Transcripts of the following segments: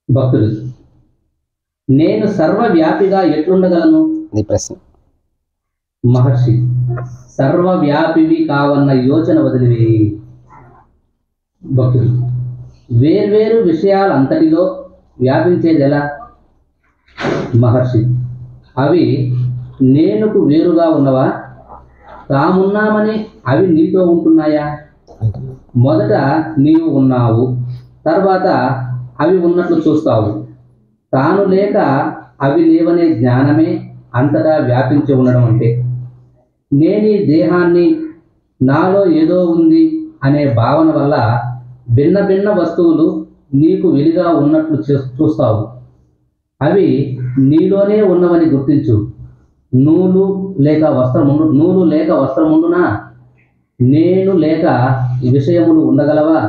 భక్తుడు, నేను సర్వవ్యాపిగా ఎట్లుండగలను? నీ ప్రశ్న. మహర్షి, సర్వవ్యాపివి కావన్న యోచన వదిలివేయి. భక్తుడు, వేర్వేరు విషయాలంతటిలో వ్యాపించేదెలా? మహర్షి, అవి నేనుకు వేరుగా ఉన్నవా? తామున్నామని అవి నీతో ఉంటున్నాయా? మొదట నీవు ఉన్నావు, తర్వాత అవి ఉన్నట్లు చూస్తావు. తాను లేక అవి లేవనే జ్ఞానమే అంతటా వ్యాపించి ఉండడం అంటే. నేను ఈ దేహాన్ని, నాలో ఏదో ఉంది అనే భావన వల్ల భిన్న భిన్న వస్తువులు నీకు వెలిగా ఉన్నట్లు చూస్తావు. అవి నీలోనే ఉన్నవని గుర్తించు. నూలు లేక వస్త్రముండునా? నేను లేక ఈ విషయములు ఉండగలవా?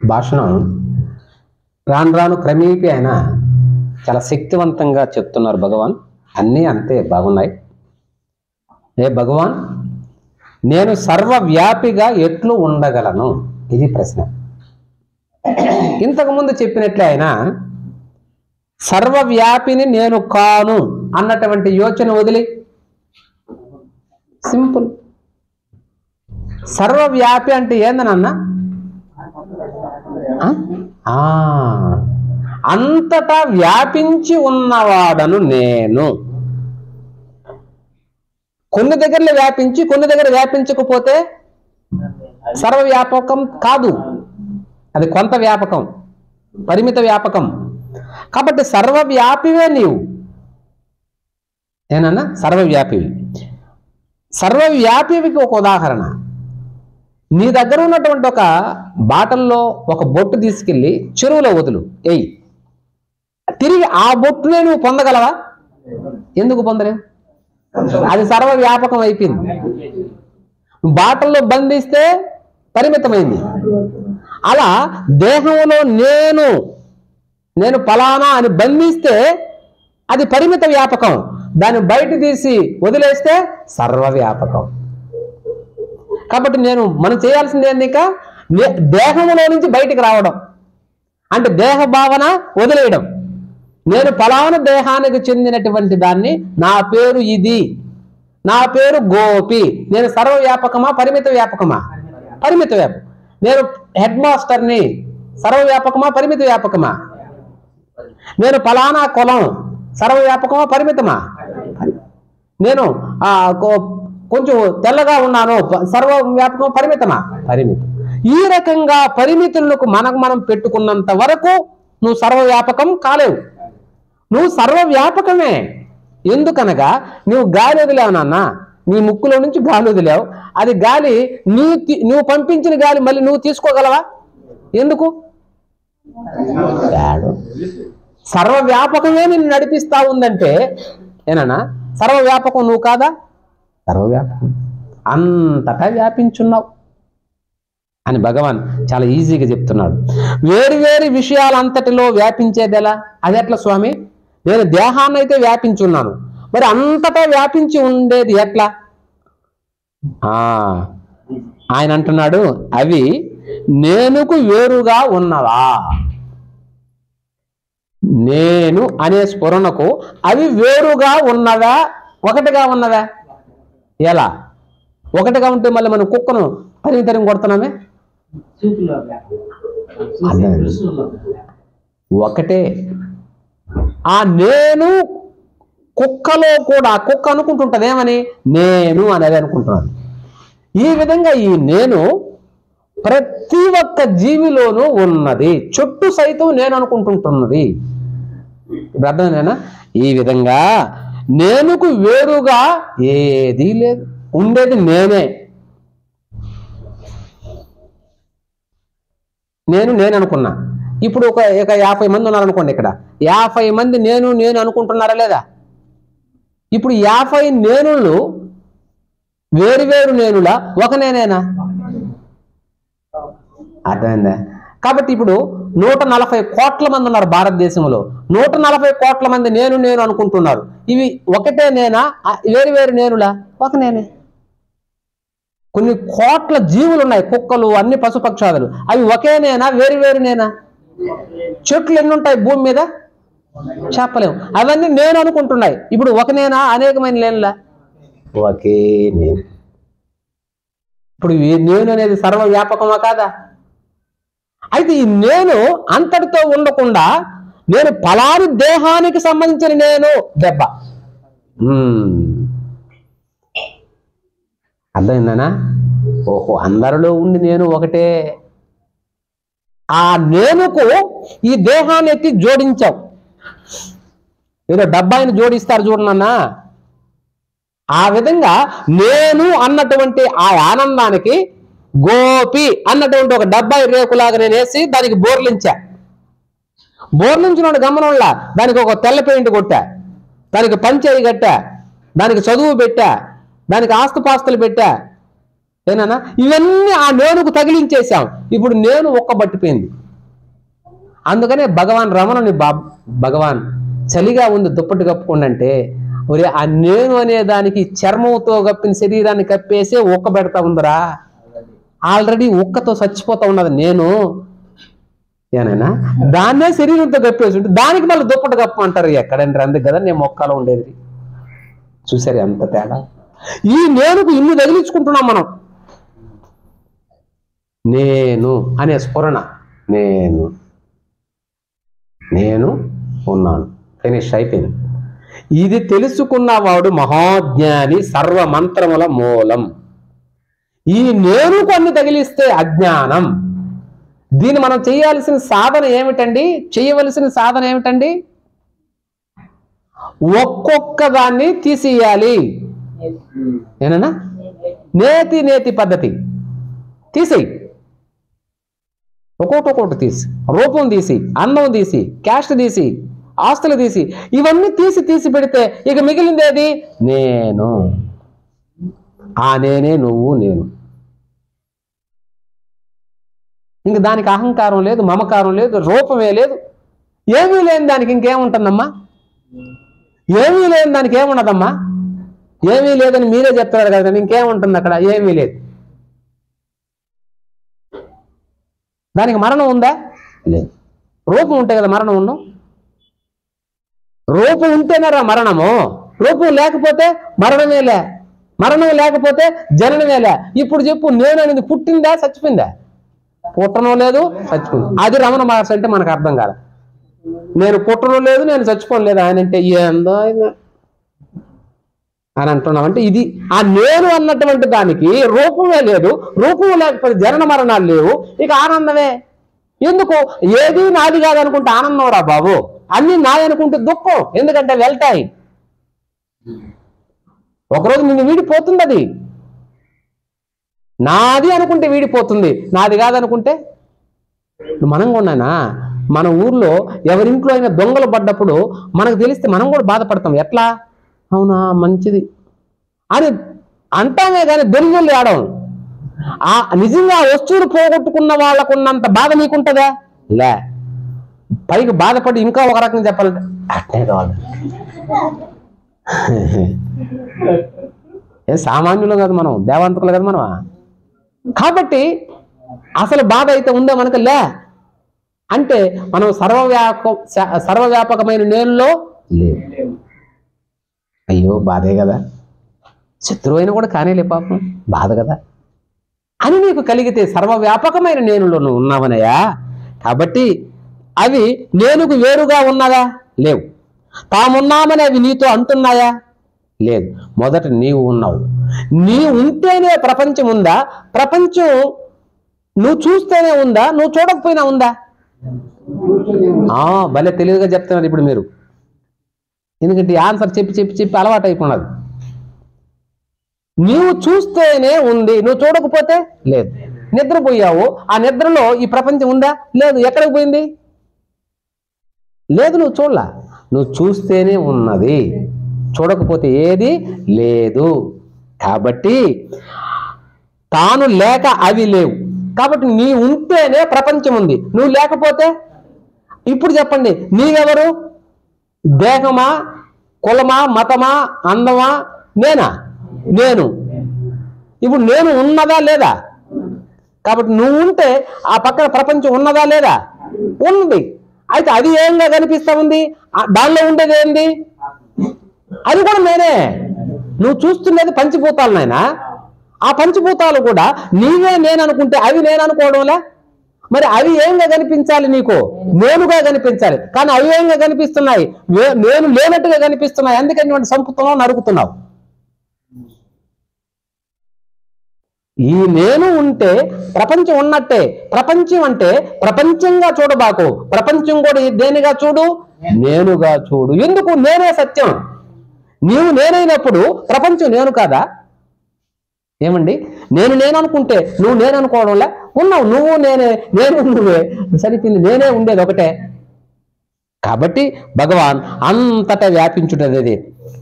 భాషణం రాను రాను క్రమేపీ ఆయన చాలా శక్తివంతంగా చెప్తున్నారు భగవాన్. అన్నీ అంతే బాగున్నాయి. ఏ భగవాన్, నేను సర్వవ్యాపిగా ఎట్లు ఉండగలను? ఇది ప్రశ్న. ఇంతకుముందు చెప్పినట్లే ఆయన సర్వవ్యాపిని నేను కాను అన్నటువంటి యోచన వదిలి, సింపుల్. సర్వవ్యాపి అంటే ఏందనన్నా? అంతటా వ్యాపించి ఉన్నవాడను నేను. కొన్ని దగ్గరలో వ్యాపించి కొన్ని దగ్గర వ్యాపించకపోతే సర్వవ్యాపకం కాదు, అది కొంత వ్యాపకం, పరిమిత వ్యాపకం. కాబట్టి సర్వవ్యాపివే నీవు. ఏనన్నా? సర్వవ్యాపివి. సర్వవ్యాపివికి ఒక ఉదాహరణ, నీ దగ్గర ఉన్నటువంటి ఒక బాటల్లో ఒక బొట్టు తీసుకెళ్ళి చెరువులో వదులు, ఎయ్యి. తిరిగి ఆ బొట్టునే నువ్వు పొందగలవా? ఎందుకు పొందలేవు? అది సర్వవ్యాపకం అయిపోయింది. బాటల్లో బంధిస్తే పరిమితమైంది. అలా దేహంలో నేను ఫలానా అని బంధిస్తే అది పరిమిత వ్యాపకం. దాన్ని బయట తీసి వదిలేస్తే సర్వవ్యాపకం. కాబట్టి మనం చేయాల్సింది ఏంది? ఇంకా దేహంలో నుంచి బయటికి రావడం అంటే దేహ భావన వదిలేయడం. నేను ఫలానా దేహానికి చెందినటువంటి దాన్ని, నా పేరు ఇది, నా పేరు గోపి. నేను సర్వవ్యాపకమా పరిమిత వ్యాపకమా? పరిమిత వ్యాపకం. నేను హెడ్ మాస్టర్ని, సర్వవ్యాపకమా పరిమిత వ్యాపకమా? నేను ఫలానా కులం, సర్వవ్యాపకమా పరిమితమా? నేను కొంచెం తెల్లగా ఉన్నాను, సర్వవ్యాపకమా పరిమితమా? పరిమితం. ఈ రకంగా పరిమితులకు మనం పెట్టుకున్నంత వరకు నువ్వు సర్వవ్యాపకం కాలేవు. నువ్వు సర్వవ్యాపకమే. ఎందుకనగా నువ్వు గాలి వదిలేవు నాన్న, నీ ముక్కులో నుంచి గాలి వదిలేవు. అది గాలి నువ్వు పంపించిన గాలి మళ్ళీ నువ్వు తీసుకోగలవా? ఎందుకు? సర్వవ్యాపకమే నిన్ను నడిపిస్తా ఉందంటే ఏనన్నా సర్వవ్యాపకం నువ్వు కాదా? సర్వవ్యాపకం, అంతటా వ్యాపించున్నావు అని భగవాన్ చాలా ఈజీగా చెప్తున్నాడు. వేరు వేరు విషయాలంతటిలో వ్యాపించేది ఎలా? అది ఎట్లా స్వామి? నేను దేహాన్ని అయితే వ్యాపించున్నాను, మరి అంతటా వ్యాపించి ఉండేది ఎట్లా? ఆయన అంటున్నాడు, అవి నేనుకు వేరుగా ఉన్నవా? నేను అనే స్ఫురణకు అవి వేరుగా ఉన్నవా, ఒకటిగా ఉన్నవా? ఎలా? ఒకటిగా ఉంటే మళ్ళీ మనం కుక్కను తరిగి కొడుతున్నామే. ఒకటే. ఆ నేను కుక్కలో కూడా, కుక్క అనుకుంటుంటది ఏమని? నేను అనేది అనుకుంటున్నాను. ఈ విధంగా ఈ నేను ప్రతి ఒక్క జీవిలోనూ ఉన్నది. చుట్టూ సైతం నేను అనుకుంటుంటున్నది. ఇప్పుడు అర్థమైందేనా? ఈ విధంగా నేనుకు వేరుగా ఏదీ లేదు, ఉండేది నేనే. నేను అనుకున్నా. ఇప్పుడు ఒక 50 మంది ఉన్నారనుకోండి. ఇక్కడ 50 మంది నేను అనుకుంటున్నారా లేదా? ఇప్పుడు 50 నేనులు వేరు వేరు నేనులా, ఒక నేనేనా? అర్థమైందా? కాబట్టి ఇప్పుడు 140 కోట్ల మంది ఉన్నారు భారతదేశంలో. 140 కోట్ల మంది నేను అనుకుంటున్నారు. ఇవి ఒకటే నేనా, వేరు వేరు నేనులా? ఒక నేనే. కొన్ని కోట్ల జీవులు ఉన్నాయి, కుక్కలు, అన్ని పశుపక్షాదులు. అవి ఒకేనేనా, వేరు వేరునేనా? చెట్లు ఎన్ని ఉంటాయి భూమి మీద చెప్పలేము. అవన్నీ నేను అనుకుంటున్నాయి. ఇప్పుడు ఒకనేనా, అనేకమైన లేనులా? ఒకే నేను. ఇప్పుడు ఈ నేను అనేది సర్వవ్యాపకమా కాదా? అయితే ఈ నేను అంతటితో ఉండకుండా నేను ఫలాని దేహానికి సంబంధించిన నేను దెబ్బ. అర్థమైందనా? ఓహో, అందరిలో ఉండి నేను ఒకటే. ఆ నేనుకు ఈ దేహాన్ని ఎత్తి జోడించావు. ఏదో డబ్బాయిని జోడిస్తారు చూడనన్నా, ఆ విధంగా నేను అన్నటువంటి ఆ ఆనందానికి గోపి అన్నటువంటి ఒక డబ్బాయి రేకులాగా నేను వేసి దానికి బోర్లించా. బోర్లించిన గమనంలా దానికి ఒక తెల్ల పెయింట్ కొట్టా, దానికి పంచేయి కట్టా, దానికి చదువు పెట్టా, దానికి ఆస్తుపాస్తులు పెట్టా. ఏనా? ఇవన్నీ ఆ నేనుకు తగిలించేశాం. ఇప్పుడు నేను ఒక్కబట్టిపోయింది. అందుకనే భగవాన్ రమణుని భగవాన్ చలిగా ఉంది దుప్పటి కప్పుకోండి అంటే, ఒరే ఆ నేను అనే దానికి చర్మంతో కప్పిన శరీరాన్ని కప్పేసే ఉక్క పెడతా ఉందిరా. ఆల్రెడీ ఉక్కతో చచ్చిపోతా ఉన్నది నేను. ఏనైనా దాన్నే శరీరంతో కప్పేసి ఉంటే దానికి మళ్ళీ దుప్పటి కప్పమంటారు. ఎక్కడండి? అందుకు కదా నేను మొక్కలో ఉండేది. చూసారు ఎంత తేడా? ఈ నేనుకు ఇన్ని తగిలించుకుంటున్నాం మనం. నేను అనే స్ఫురణ, నేను నేను ఉన్నాను, ఫినిష్ అయిపోయింది. ఇది తెలుసుకున్నవాడు మహాజ్ఞాని, సర్వమంత్రముల మూలం. ఈ నేను కొన్ని తగిలిస్తే అజ్ఞానం. దీన్ని మనం చేయాల్సిన సాధన ఏమిటండి? చేయవలసిన సాధన ఏమిటండి? ఒక్కొక్క దాన్ని తీసేయాలి. ఏనన్నా? నేతి నేతి పద్ధతి తీసేయి. ఒక్కొక్కటి తీసి, రూపం తీసి, అందం తీసి, క్యాస్ట్ తీసి, ఆస్తులు తీసి, ఇవన్నీ తీసి పెడితే ఇక మిగిలింది ఏది? నేను. ఆ నేనే నువ్వు, నేను. ఇంక దానికి అహంకారం లేదు, మమకారం లేదు, రూపమే లేదు, ఏమీ లేని దానికి ఇంకేముంటుందమ్మా? ఏమీ లేని దానికి ఏమున్నదమ్మా? ఏమీ లేదని మీరే చెప్తున్నారు కదా, ఇంకేముంటుంది అక్కడ? ఏమీ లేదు. దానికి మరణం ఉందా? లేదు. రూపం ఉంటే కదా మరణం ఉన్నాం. రూపం ఉంటేనేరా మరణము. రూపం లేకపోతే మరణమేలే. మరణం లేకపోతే జననమేలే. ఇప్పుడు చెప్పు, నేను అనేది పుట్టిందా చచ్చిపోయిందా? పుట్టడం లేదు, చచ్చిపోయింది. అది రమణ మహర్షి అంటే మనకు అర్థం కాదు. నేను పుట్టడం లేదు, నేను చచ్చిపోను లేదు. ఆయన అంటే ఏందో ఆయన అని అంటున్నాం. అంటే ఇది ఆ నేను అన్నటువంటి దానికి రూపమే లేదు. రూపం లేకపోతే జనన మరణాలు లేవు. ఇక ఆనందమే. ఎందుకు? ఏది నాది కాదనుకుంటే ఆనందం రా బాబు. అన్ని నాది అనుకుంటే దుఃఖం. ఎందుకంటే వెళ్తాయి. ఒకరోజు నిన్ను వీడిపోతుంది. అది నాది అనుకుంటే వీడిపోతుంది, నాది కాదనుకుంటే. మనం కూడానా మన ఊర్లో ఎవరింట్లో అయినా దొంగలు పడ్డప్పుడు మనకు తెలిస్తే మనం కూడా బాధపడతాం. ఎట్లా? అవునా మంచిది అని అంటామే కానీ దొంగలు ఆడం. ఆ నిజంగా వస్తువులు పోగొట్టుకున్న వాళ్ళకున్నంత బాధ నీకుంటుందా? లే. పైకి బాధపడి ఇంకా ఒక రకంగా చెప్పాలంటే అట్నే కావాలి. ఏ సామాన్యులు కదా మనం, దేవాంతకులు కదా మనం. కాబట్టి అసలు బాధ అయితే ఉందా మనకు? లే. అంటే మనం సర్వవ్యాపకమైన నేనులో లేవు. అయ్యో బాధే కదా, శత్రువు అయినా కూడా కానేలే పాపం, బాధ కదా అని నీకు కలిగితే సర్వవ్యాపకమైన నేనులో నువ్వు ఉన్నావనయా. కాబట్టి అవి నేనుకు వేరుగా ఉన్నదా? లేవు. తామున్నామని అవి నీతో అంటున్నాయా? లేదు. మొదట నీవు ఉన్నావు. నీ ఉంటేనే ప్రపంచం ఉందా? ప్రపంచం నువ్వు చూస్తేనే ఉందా? నువ్వు చూడకపోయినా ఉందా? భలే తెలివిగా చెప్తున్నారు ఇప్పుడు మీరు. ఎందుకంటే ఆన్సర్ చెప్పి అలవాటు అయిపోయినది. నీవు చూస్తేనే ఉంది, నువ్వు చూడకపోతే లేదు. నిద్రపోయావు, ఆ నిద్రలో ఈ ప్రపంచం ఉందా? లేదు. ఎక్కడికి పోయింది? లేదు. నువ్వు చూడలా. నువ్వు చూస్తేనే ఉన్నది, చూడకపోతే ఏది లేదు. కాబట్టి తాను లేక అవి లేవు. కాబట్టి నీ ఉంటేనే ప్రపంచం ఉంది, నువ్వు లేకపోతే. ఇప్పుడు చెప్పండి, నీవెవరు? దేహమా, కులమా, మతమా, అందమా? నేనా? నేను. ఇప్పుడు నేను ఉన్నదా లేదా? కాబట్టి నువ్వు ఉంటే ఆ పక్కన ప్రపంచం ఉన్నదా లేదా? ఉంది. అయితే అది ఏంగా కనిపిస్తా ఉంది? దానిలో ఉండేది ఏంది? అది కూడా నేనే. నువ్వు చూస్తున్నది పంచభూతాలు నాయనా. ఆ పంచభూతాలు కూడా నీవే నేను అనుకుంటే అవి నేను అనుకోవడంలే. మరి అవి ఏంగా కనిపించాలి? నీకు నేనుగా కనిపించాలి. కానీ అవి ఏంగా కనిపిస్తున్నాయి? నేను లేనట్టుగా కనిపిస్తున్నాయి. అందుకని నువ్వు సంపుతున్నావు, నరుకుతున్నావు. ఈ నేను ఉంటే ప్రపంచం ఉన్నట్టే. ప్రపంచం అంటే ప్రపంచంగా చూడబాకు. ప్రపంచం కూడా దేనిగా చూడు? నేనుగా చూడు. ఎందుకు? నేనే సత్యం. నీవు నేనైనప్పుడు ప్రపంచం నేను కాదా? ఏమండి? నేను అనుకుంటే నువ్వు నేను అనుకోవడంలే. ఉన్నావు, నువ్వు నేనే, నేను నువ్వే, సరిపోయింది. నేనే ఉండేది ఒకటే. కాబట్టి భగవాన్ అంతటా వ్యాపించుటది.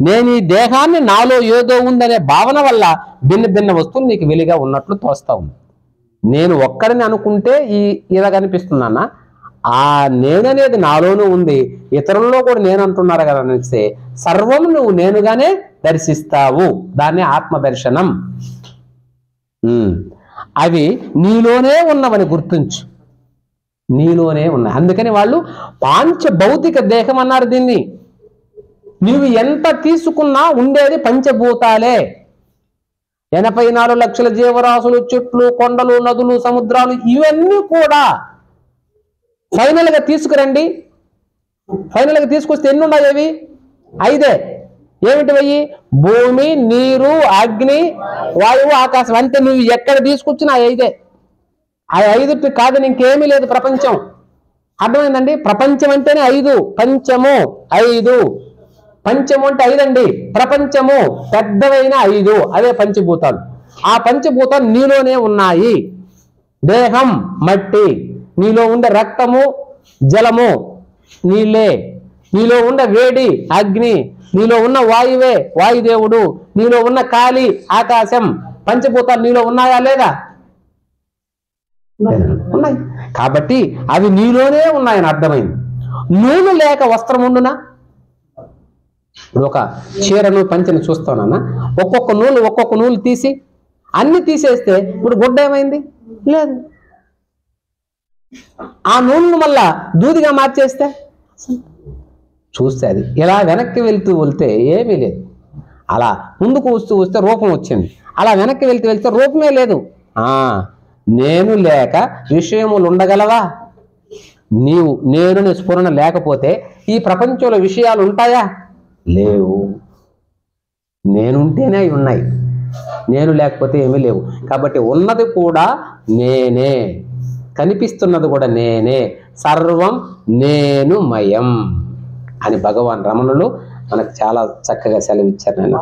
నేను ఈ దేహాన్ని నాలో ఏదో ఉందనే భావన వల్ల భిన్న భిన్న వస్తువులు నీకు వెలిగా ఉన్నట్లు తోస్తా ఉంది. నేను ఒక్కడిని అనుకుంటే ఇలా కనిపిస్తున్నానా? ఆ నేననేది నాలోనూ ఉంది, ఇతరుల్లో కూడా నేను అంటున్నారు కదా అనిస్తే సర్వం నువ్వు నేనుగానే దర్శిస్తావు. దాన్ని ఆత్మదర్శనం. అవి నీలోనే ఉన్నవని గుర్తించు. నీలోనే ఉన్నాయి. అందుకని వాళ్ళు పాంచభౌతిక దేహం అన్నారు దీన్ని. నీవు ఎంత తీసుకున్నా ఉండేది పంచభూతాలే. 84 లక్షల జీవరాశులు, చెట్లు, కొండలు, నదులు, సముద్రాలు, ఇవన్నీ కూడా ఫైనల్ గా తీసుకురండి. ఫైనల్ గా తీసుకొస్తే ఎన్ని ఉన్నాయి? అవి 5. ఏమిటివయ్యి? భూమి, నీరు, అగ్ని, వాయువు, ఆకాశం. అంతే. నువ్వు ఎక్కడ తీసుకొచ్చినా 5. ఆ 5 కాదని ఇంకేమీ లేదు ప్రపంచం. అర్థమైందండి? ప్రపంచం అంటేనే 5. పంచము 5. పంచము అంటే 5 అండి. ప్రపంచము పెద్దవైన 5. అదే పంచభూతాలు. ఆ పంచభూతాలు నీలోనే ఉన్నాయి. దేహం మట్టి, నీలో ఉండే రక్తము జలము నీళ్ళే, నీలో ఉన్న వేడి అగ్ని, నీలో ఉన్న వాయువే వాయుదేవుడు, నీలో ఉన్న గాలి ఆకాశం. పంచభూతాలు నీలో ఉన్నాయా లేదా? ఉన్నాయి. కాబట్టి అవి నీలోనే ఉన్నాయని అర్థమైంది. నూనె లేక వస్త్రం ఉండునా? ఇప్పుడు ఒక చీరను పంచను చూస్తానన్నా, ఒక్కొక్క నూలు తీసి అన్ని తీసేస్తే ఇప్పుడు గుడ్డ ఏమైంది? లేదు. ఆ నూనెను మళ్ళా దూదిగా మార్చేస్తే చూస్తే అది ఇలా వెనక్కి వెళ్తే ఏమీ లేదు. అలా ముందుకు వస్తే రూపం వచ్చింది. అలా వెనక్కి వెళ్తే రూపమే లేదు. నేను లేక విషయములు ఉండగలవా? నేను స్ఫురణ లేకపోతే ఈ ప్రపంచంలో విషయాలు ఉంటాయా? లేవు. నేనుంటేనే అవి ఉన్నాయి. నేను లేకపోతే ఏమీ లేవు. కాబట్టి ఉన్నది కూడా నేనే, కనిపిస్తున్నది కూడా నేనే. సర్వం నేనుమయం అని భగవాన్ రమణులు మనకు చాలా చక్కగా సెలవిచ్చారు. నేను